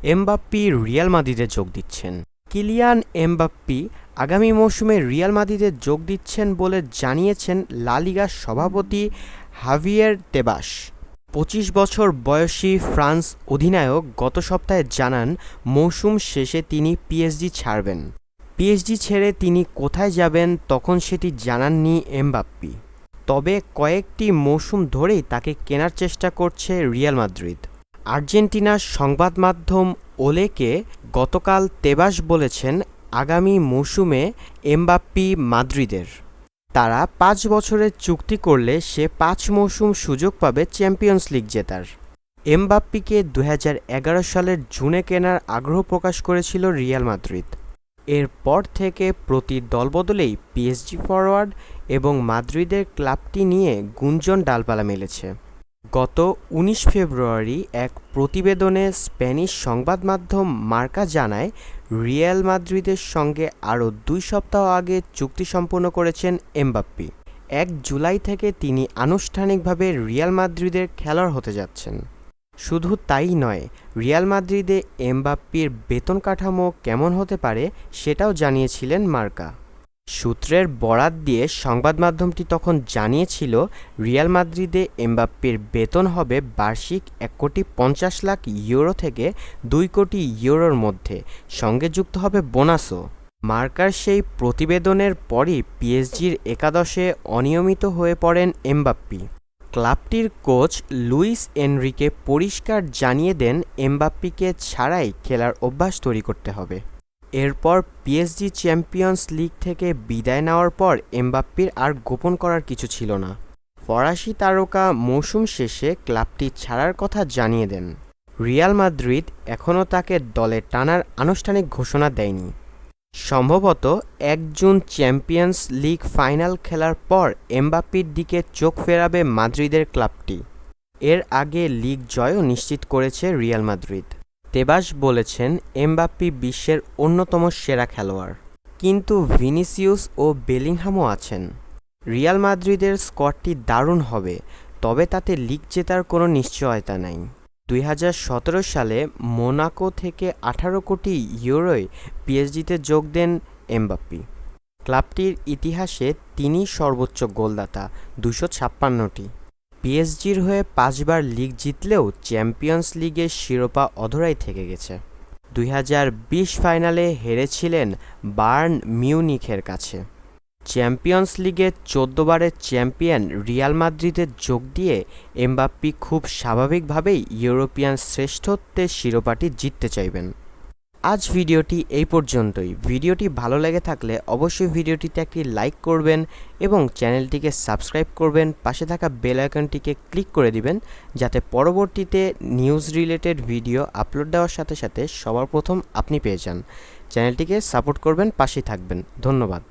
Mbappé Real মাদ্রিদে যোগ দিচ্ছেন। Kylian Mbappé আগামী মৌসুমে রিয়াল মাদ্রিদে যোগ দিচ্ছেন বলে জানিয়েছেন লা লিগার সভাপতি হাভিয়ের তেবাস। ২৫ বছর বয়সী ফ্রান্স অধিনায়ক গত সপ্তাহে জানান মৌসুম শেষে তিনি পিএসজি ছাড়বেন। পিএসজি ছেড়ে তিনি কোথায় যাবেন তখন সেটি জানাননি এমবাপ্পি। তবে কয়েকটি মৌসুম ধরেই তাকে কেনার চেষ্টা করছে রিয়াল মাদ্রিদ। আর্জেন্টিনার সংবাদ মাধ্যম ওলেকে গতকাল তেবাস বলেছেন আগামী মৌসুমে এমবাপ্পি মাদ্রিদের। তারা ৫ বছরের চুক্তি করলে সে ৫ মৌসুম সুযোগ পাবে চ্যাম্পিয়ন্স লিগ জেতার। এমবাপ্পিকে ২০১১ সালের জুনে কেনার আগ্রহ প্রকাশ করেছিল রিয়াল মাদ্রিদ। এরপর থেকে প্রতি দলবদলেই পিএসজি ফরোয়ার্ড এবং মাদ্রিদের ক্লাবটি নিয়ে গুঞ্জন ডালপালা মেলেছে। গত ১৯ ফেব্রুয়ারি এক প্রতিবেদনে স্প্যানিশ সংবাদ মাধ্যম মার্কা জানায় রিয়াল মাদ্রিদের সঙ্গে আরও ২ সপ্তাহ আগে চুক্তি সম্পন্ন করেছেন এমবাপ্পি। ১ জুলাই থেকে তিনি আনুষ্ঠানিকভাবে রিয়াল মাদ্রিদের খেলোয়াড় হতে যাচ্ছেন। শুধু তাই নয়, রিয়াল মাদ্রিদে এমবাপ্পির বেতন কাঠামো কেমন হতে পারে সেটাও জানিয়েছিলেন মার্কা। সূত্রের বরাত দিয়ে সংবাদ মাধ্যমটি তখন জানিয়েছিল রিয়াল মাদ্রিদে এমবাপ্পির বেতন হবে বার্ষিক ১,৫০,০০,০০০ ইউরো থেকে ২ কোটি ইউরোর মধ্যে, সঙ্গে যুক্ত হবে বোনাসও। মার্কার সেই প্রতিবেদনের পরই পিএসজির একাদশে অনিয়মিত হয়ে পড়েন এমবাপ্পি। ক্লাবটির কোচ লুইস এনরিকে পরিষ্কার জানিয়ে দেন এমবাপ্পিকে ছাড়াই খেলার অভ্যাস তৈরি করতে হবে। এরপর পিএসজি চ্যাম্পিয়ন্স লিগ থেকে বিদায় নেওয়ার পর এমবাপ্পির আর গোপন করার কিছু ছিল না। ফরাসি তারকা মৌসুম শেষে ক্লাবটি ছাড়ার কথা জানিয়ে দেন। রিয়াল মাদ্রিদ এখনও তাকে দলে টানার আনুষ্ঠানিক ঘোষণা দেয়নি। সম্ভবত ১ জুন চ্যাম্পিয়ন্স লিগ ফাইনাল খেলার পর এমবাপ্পির দিকে চোখ ফেরাবে মাদ্রিদের ক্লাবটি। এর আগে লিগ জয়ও নিশ্চিত করেছে রিয়াল মাদ্রিদ। তেবাস বলেছেন এমবাপ্পি বিশ্বের অন্যতম সেরা খেলোয়াড়, কিন্তু ভিনিসিয়াস ও বেলিংহামও আছেন। রিয়াল মাদ্রিদের স্কোয়াডটি দারুণ হবে, তবে তাতে লিগ জেতার কোনো নিশ্চয়তা নাই। ২০১৭ সালে মোনাকো থেকে ১৮ কোটি ইউরোয় পিএসজিতে যোগ দেন এমবাপ্পি। ক্লাবটির ইতিহাসে তিনি সর্বোচ্চ গোলদাতা, ২৫৬টি। পিএসজির হয়ে ৫ বার লিগ জিতলেও চ্যাম্পিয়ন্স লিগের শিরোপা অধরাই থেকে গেছে। ২০২০ ফাইনালে হেরেছিলেন বায়ার্ন মিউনিখের কাছে। চ্যাম্পিয়ন্স লিগের ১৪ বারের চ্যাম্পিয়ন রিয়াল মাদ্রিদে যোগ দিয়ে এমবাপ্পি খুব স্বাভাবিকভাবেই ইউরোপিয়ান শ্রেষ্ঠত্বের শিরোপাটি জিততে চাইবেন। আজ ভিডিওটি এই পর্যন্তই। ভিডিওটি ভালো লেগে থাকলে অবশ্যই ভিডিওটিতে একটি লাইক করবেন এবং চ্যানেলটিকে সাবস্ক্রাইব করবেন। পাশে থাকা বেল আইকনটিকে ক্লিক করে দিবেন যাতে পরবর্তীতে নিউজ রিলেটেড ভিডিও আপলোড দেওয়ার সাথে সাথে সবার প্রথম আপনি পেয়ে যান। চ্যানেলটিকে সাপোর্ট করবেন, পাশেই থাকবেন। ধন্যবাদ।